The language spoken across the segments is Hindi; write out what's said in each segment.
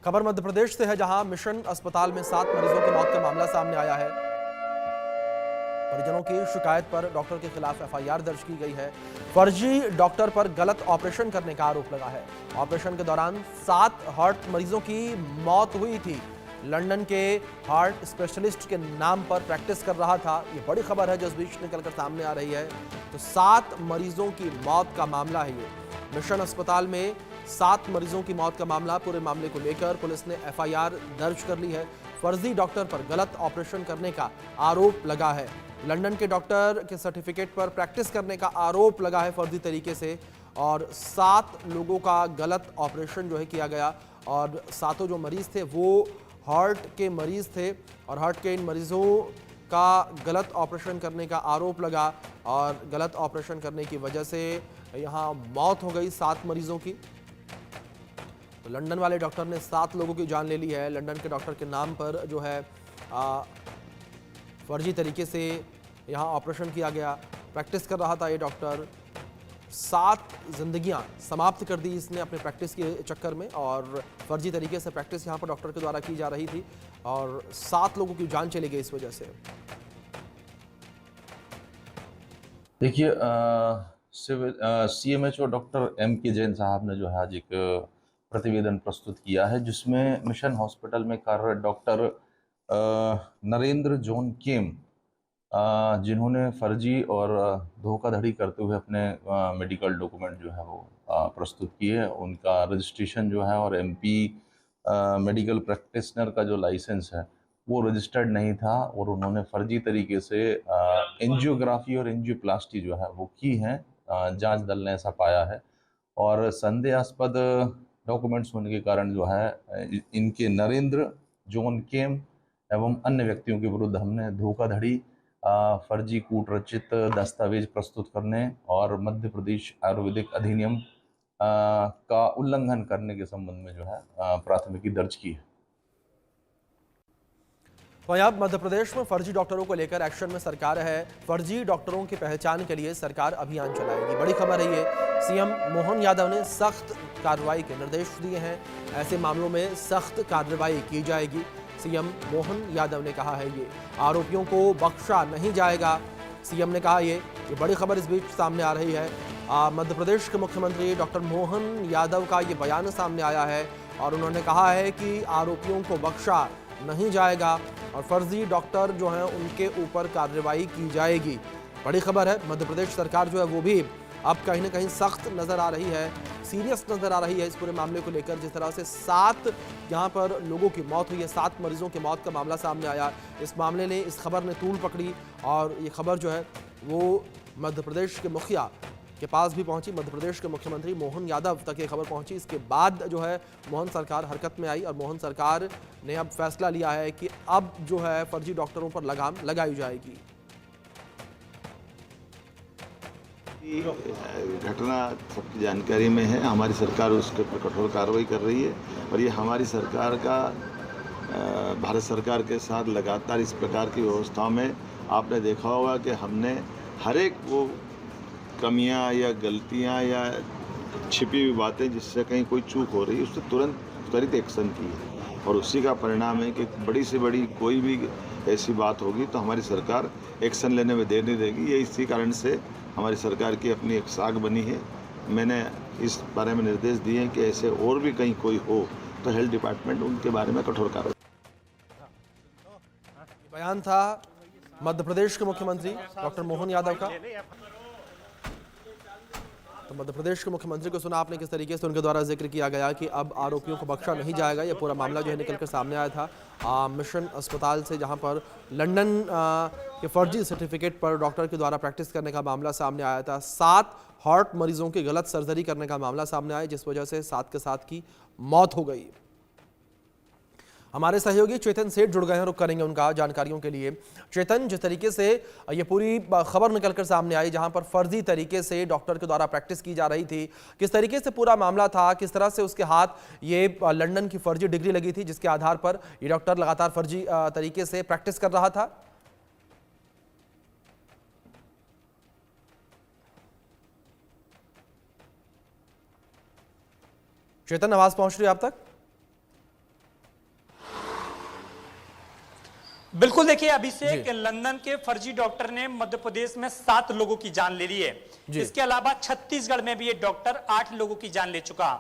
खबर मध्य प्रदेश से है, जहां मिशन अस्पताल में 7 मरीजों की मौत का मामला सामने आया है। परिजनों की शिकायत पर डॉक्टर के खिलाफ एफआईआर दर्ज की गई है। फर्जी डॉक्टर पर गलत ऑपरेशन करने का आरोप लगा है। ऑपरेशन के दौरान 7 हार्ट मरीजों की मौत हुई थी। लंदन के हार्ट स्पेशलिस्ट के नाम पर प्रैक्टिस कर रहा था। ये बड़ी खबर है जो इस बीच निकलकर सामने आ रही है। तो 7 मरीजों की मौत का मामला है ये। मिशन अस्पताल में 7 मरीजों की मौत का मामला। पूरे मामले को लेकर पुलिस ने एफआईआर दर्ज कर ली है। फर्जी डॉक्टर पर गलत ऑपरेशन करने का आरोप लगा है। लंदन के डॉक्टर के सर्टिफिकेट पर प्रैक्टिस करने का आरोप लगा है फर्जी तरीके से, और 7 लोगों का गलत ऑपरेशन जो है किया गया। और 7 जो मरीज थे वो हार्ट के मरीज थे, और हार्ट के इन मरीजों का गलत ऑपरेशन करने का आरोप लगा, और गलत ऑपरेशन करने की वजह से यहाँ मौत हो गई 7 मरीजों की। तो लंदन वाले डॉक्टर ने 7 लोगों की जान ले ली है। लंदन के डॉक्टर के नाम पर जो है फर्जी तरीके से यहाँ ऑपरेशन किया गया। प्रैक्टिस कर रहा था ये डॉक्टर। 7 जिंदगियां समाप्त कर दी इसने अपने प्रैक्टिस के चक्कर में, और फर्जी तरीके से प्रैक्टिस यहाँ पर डॉक्टर के द्वारा की जा रही थी, और 7 लोगों की जान चली गई इस वजह से। देखिए civil CMHO doctor M.K. Jain साहब ने जो है आज एक प्रतिवेदन प्रस्तुत किया है, जिसमें मिशन हॉस्पिटल में कार्यरत डॉक्टर नरेंद्र जॉन केम, जिन्होंने फर्जी और धोखाधड़ी करते हुए अपने मेडिकल डॉक्यूमेंट जो है वो प्रस्तुत किए, उनका रजिस्ट्रेशन जो है और MP मेडिकल प्रैक्टिशनर का जो लाइसेंस है वो रजिस्टर्ड नहीं था, और उन्होंने फर्जी तरीके से एंजियोग्राफी और एंजियोप्लास्टी जो है वो की है। जांच दल ने ऐसा पाया है, और संदेहास्पद डॉक्यूमेंट्स होने के कारण जो है इनके नरेंद्र जॉन केम एवं अन्य व्यक्तियों के विरुद्ध हमने धोखाधड़ी, फर्जी कूटरचित दस्तावेज प्रस्तुत करने और मध्य प्रदेश आयुर्वेदिक अधिनियम का उल्लंघन करने के संबंध में जो है प्राथमिकी दर्ज की है। पंजाब मध्य प्रदेश में फर्जी डॉक्टरों को लेकर एक्शन में सरकार है। फर्जी डॉक्टरों की पहचान के लिए सरकार अभियान चलाएगी। बड़ी खबर है ये। सीएम मोहन यादव ने सख्त कार्रवाई के निर्देश दिए हैं। ऐसे मामलों में सख्त कार्रवाई की जाएगी। सीएम मोहन यादव ने कहा है ये आरोपियों को बख्शा नहीं जाएगा। सीएम ने कहा ये बड़ी खबर इस बीच सामने आ रही है। मध्य प्रदेश के मुख्यमंत्री डॉक्टर मोहन यादव का ये बयान सामने आया है, और उन्होंने कहा है कि आरोपियों को बख्शा नहीं जाएगा, और फर्जी डॉक्टर जो हैं उनके ऊपर कार्रवाई की जाएगी। बड़ी खबर है। मध्य प्रदेश सरकार जो है वो भी अब कहीं ना कहीं सख्त नजर आ रही है, सीरियस नजर आ रही है इस पूरे मामले को लेकर। जिस तरह से 7 यहाँ पर लोगों की मौत हुई है, 7 मरीजों की मौत का मामला सामने आया, इस मामले ने, इस खबर ने तूल पकड़ी, और ये खबर जो है वो मध्य प्रदेश के मुखिया के पास भी पहुंची। मध्य प्रदेश के मुख्यमंत्री मोहन यादव तक ये खबर पहुंची। इसके बाद जो है मोहन सरकार हरकत में आई, और मोहन सरकार ने अब फैसला लिया है कि अब जो है फर्जी डॉक्टरों पर लगाम लगाई जाएगी। घटना सबकी जानकारी में है। हमारी सरकार उसके ऊपर कठोर कार्रवाई कर रही है, और ये हमारी सरकार का भारत सरकार के साथ लगातार इस प्रकार की व्यवस्थाओं में आपने देखा होगा कि हमने हर एक वो कमियां या गलतियां या छिपी हुई बातें जिससे कहीं कोई चूक हो रही है उससे तुरंत त्वरित एक्शन की है, और उसी का परिणाम है कि बड़ी से बड़ी कोई भी ऐसी बात होगी तो हमारी सरकार एक्शन लेने में देर नहीं देगी। ये इसी कारण से हमारी सरकार की अपनी एक साख बनी है। मैंने इस बारे में निर्देश दिए हैं कि ऐसे और भी कहीं कोई हो तो हेल्थ डिपार्टमेंट उनके बारे में कठोर कार्रवाई। बयान था मध्य प्रदेश के मुख्यमंत्री डॉक्टर मोहन यादव का। तो मध्य प्रदेश के मुख्यमंत्री को सुना आपने किस तरीके से उनके द्वारा जिक्र किया गया कि अब आरोपियों को बख्शा नहीं जाएगा। ये पूरा मामला जो है निकलकर सामने आया था मिशन अस्पताल से, जहां पर लंदन के फर्जी सर्टिफिकेट पर डॉक्टर के द्वारा प्रैक्टिस करने का मामला सामने आया था। 7 हार्ट मरीजों की गलत सर्जरी करने का मामला सामने आया, जिस वजह से 7 के 7 की मौत हो गई। हमारे सहयोगी चेतन सेठ जुड़ गए हैं, रुक करेंगे उनका जानकारियों के लिए। चेतन, जिस तरीके से ये पूरी खबर निकलकर सामने आई, जहां पर फर्जी तरीके से डॉक्टर के द्वारा प्रैक्टिस की जा रही थी, किस तरीके से पूरा मामला था, किस तरह से उसके हाथ ये लंदन की फर्जी डिग्री लगी थी जिसके आधार पर ये डॉक्टर लगातार फर्जी तरीके से प्रैक्टिस कर रहा था? चेतन, आवाज पहुंच रही है आप तक? बिल्कुल, देखिए अभिषेक, लंदन के फर्जी डॉक्टर ने मध्य प्रदेश में 7 लोगों की जान ले ली है। इसके अलावा छत्तीसगढ़ में भी ये डॉक्टर 8 लोगों की जान ले चुका।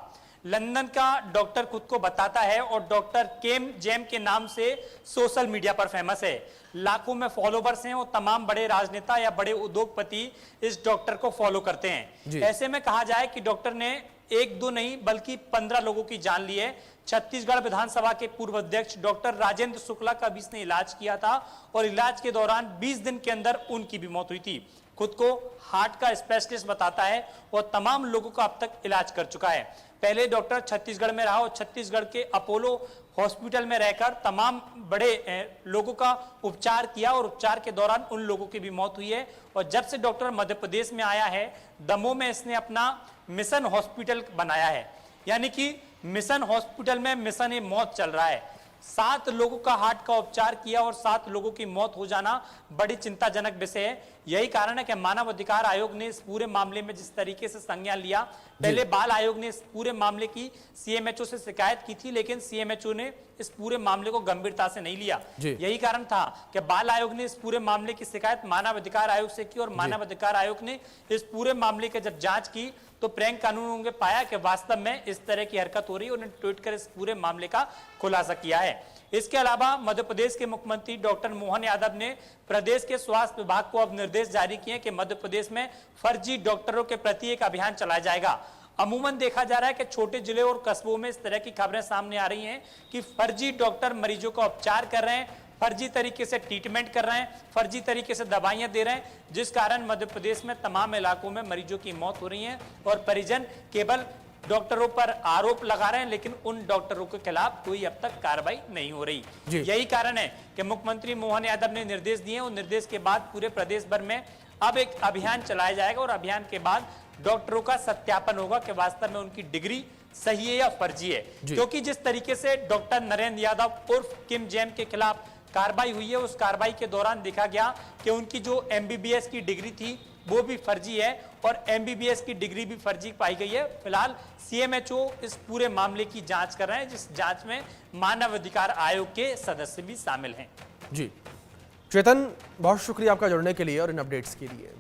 लंदन का डॉक्टर खुद को बताता है और डॉक्टर केम जेम के नाम से सोशल मीडिया पर फेमस है। लाखों में फॉलोवर्स हैं और तमाम बड़े राजनेता या बड़े उद्योगपति इस डॉक्टर को फॉलो करते हैं। ऐसे में कहा जाए कि डॉक्टर ने 1-2 नहीं बल्कि 15 लोगों की जान ली है। छत्तीसगढ़ विधानसभा के पूर्व अध्यक्ष डॉक्टर राजेंद्र शुक्ला का भी इसने इलाज किया था और इलाज के दौरान 20 दिन के अंदर उनकी भी मौत हुई थी। खुद को हार्ट का स्पेशलिस्ट बताता है और तमाम लोगों का अब तक इलाज कर चुका है। पहले डॉक्टर छत्तीसगढ़ में रहा और छत्तीसगढ़ के अपोलो हॉस्पिटल में रहकर तमाम बड़े लोगों का उपचार किया और उपचार के दौरान उन लोगों की भी मौत हुई है। और जब से डॉक्टर मध्य प्रदेश में आया है, दमोह में इसने अपना मिशन हॉस्पिटल बनाया है, यानी कि मिशन हॉस्पिटल में मिशन ए मौत चल रहा है। 7 लोगों का हार्ट का उपचार किया और 7 लोगों की मौत हो जाना बड़ी चिंताजनक विषय है। यही कारण है कि मानव अधिकार आयोग ने इस पूरे मामले में जिस तरीके से संज्ञान लिया, पहले बाल आयोग ने इस पूरे मामले की सीएमएचओ से शिकायत की थी, लेकिन सीएमएचओ ने इस पूरे मामले को गंभीरता से नहीं लिया। यही कारण था कि बाल आयोग ने इस पूरे मामले की शिकायत मानव अधिकार आयोग से की और मानव अधिकार आयोग ने इस पूरे मामले की जब जांच की तो प्रैंक कानूनों ने पाया कि वास्तव में इस तरह की हरकत हो रही है। उन्होंने ट्वीट कर इस पूरे मामले का खुलासा किया है। इसके अलावा मध्य प्रदेश के मुख्यमंत्री डॉक्टर मोहन यादव ने प्रदेश के स्वास्थ्य विभाग को अब निर्देश जारी किए कि मध्य प्रदेश में फर्जी डॉक्टरों के प्रति एक अभियान चलाया जाएगा। अमूमन देखा जा रहा है कि छोटे जिले और कस्बों में इस तरह की खबरें सामने आ रही हैं कि फर्जी डॉक्टर मरीजों का उपचार कर रहे हैं, फर्जी तरीके से ट्रीटमेंट कर रहे हैं, फर्जी तरीके से दवाइयां दे रहे हैं, जिस कारण मध्य प्रदेश में तमाम इलाकों में मरीजों की मौत हो रही है और परिजन केवल डॉक्टरों पर आरोप लगा रहे हैं, लेकिन उन डॉक्टरों के खिलाफ कोई अब तक कार्रवाई नहीं हो रही। यही कारण है कि मुख्यमंत्री मोहन यादव ने निर्देश दिए और निर्देश के बाद पूरे प्रदेश भर में अब एक अभियान चलाया जाएगा और अभियान के बाद डॉक्टरों का सत्यापन होगा कि वास्तव में उनकी डिग्री सही है या फर्जी है। क्योंकि जिस तरीके से डॉक्टर नरेंद्र यादव उर्फ किम जेम के खिलाफ कार्रवाई हुई है, उस कार्रवाई के दौरान देखा गया कि उनकी जो एमबीबीएस की डिग्री थी वो भी फर्जी है और एमबीबीएस की डिग्री भी फर्जी पाई गई है। फिलहाल सीएमएचओ इस पूरे मामले की जांच कर रहे हैं, जिस जांच में मानव अधिकार आयोग के सदस्य भी शामिल हैं। जी चेतन, बहुत शुक्रिया आपका जुड़ने के लिए और इन अपडेट्स के लिए।